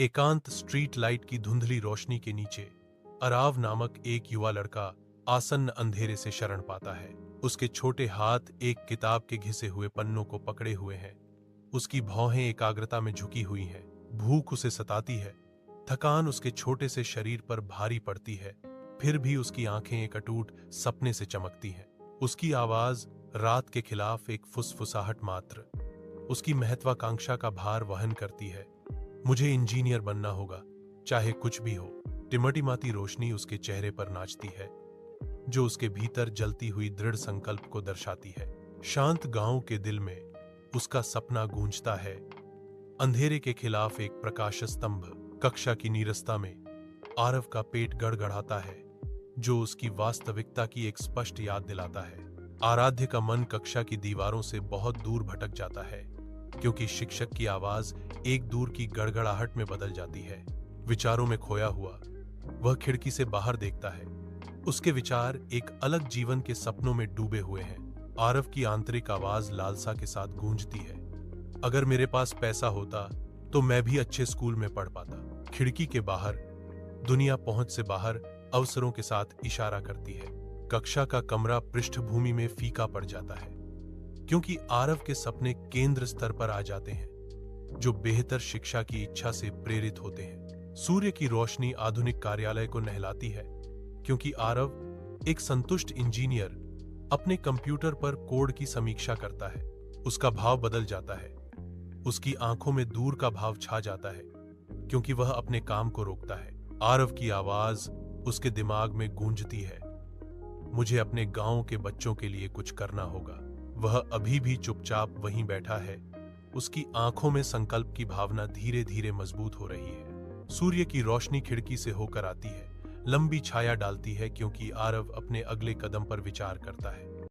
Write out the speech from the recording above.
एकांत street light की धुंधली रोशनी के नीचे अराव नामक एक युवा लड़का आसन्न अंधेरे से शरण पाता है। उसके छोटे हाथ एक किताब के घिसे हुए पन्नों को पकड़े हुए हैं। उसकी भौहें एकाग्रता में झुकी हुई हैं। भूख उसे सताती है। थकान उसके छोटे से शरीर पर भारी पड़ती है। फिर भी उसकी आंखें एक अटूट सपने से चमकती हैं। उसकी आवाज रात के खिलाफ एक फुसफुसाहट मात्र उसकी महत्वाकांक्षा का भार वहन करती है। मुझे इंजीनियर बनना होगा, चाहे कुछ भी हो। टिमटिमाती रोशनी उसके चेहरे पर नाचती है, जो उसके भीतर जलती हुई दृढ़ संकल्प को दर्शाती है। शांत गांव के दिल में उसका सपना गूंजता है। अंधेरे के खिलाफ एक प्रकाश स्तंभ। कक्षा की नीरसता में आरव का पेट गड़गड़ाता है, जो उसकी वास्तविकता की एक स्पष्ट याद दिलाता है। आराध्य का मन कक्षा की दीवारों से बहुत दूर भटक जाता है, क्योंकि शिक्षक की आवाज एक दूर की गड़गड़ाहट में बदल जाती है। विचारों में खोया हुआ वह खिड़की से बाहर देखता है। उसके विचार एक अलग जीवन के सपनों में डूबे हुए हैं। आरव की आंतरिक आवाज लालसा के साथ गूंजती है। अगर मेरे पास पैसा होता तो मैं भी अच्छे स्कूल में पढ़ पाता। खिड़की के बाहर दुनिया पहुंच से बाहर अवसरों के साथ इशारा करती है। कक्षा का कमरा पृष्ठभूमि में फीका पड़ जाता है, क्योंकि आरव के सपने केंद्र स्तर पर आ जाते हैं, जो बेहतर शिक्षा की इच्छा से प्रेरित होते हैं। सूर्य की रोशनी आधुनिक कार्यालय को नहलाती है, क्योंकि आरव एक संतुष्ट इंजीनियर अपने कंप्यूटर पर कोड की समीक्षा करता है। उसका भाव बदल जाता है। उसकी आंखों में दूर का भाव छा जाता है, क्योंकि वह अपने काम को रोकता है। आरव की आवाज उसके दिमाग में गूंजती है, मुझे अपने गांव के बच्चों के लिए कुछ करना होगा। वह अभी भी चुपचाप वहीं बैठा है। उसकी आंखों में संकल्प की भावना धीरे धीरे मजबूत हो रही है। सूर्य की रोशनी खिड़की से होकर आती है, लंबी छाया डालती है, क्योंकि आरव अपने अगले कदम पर विचार करता है।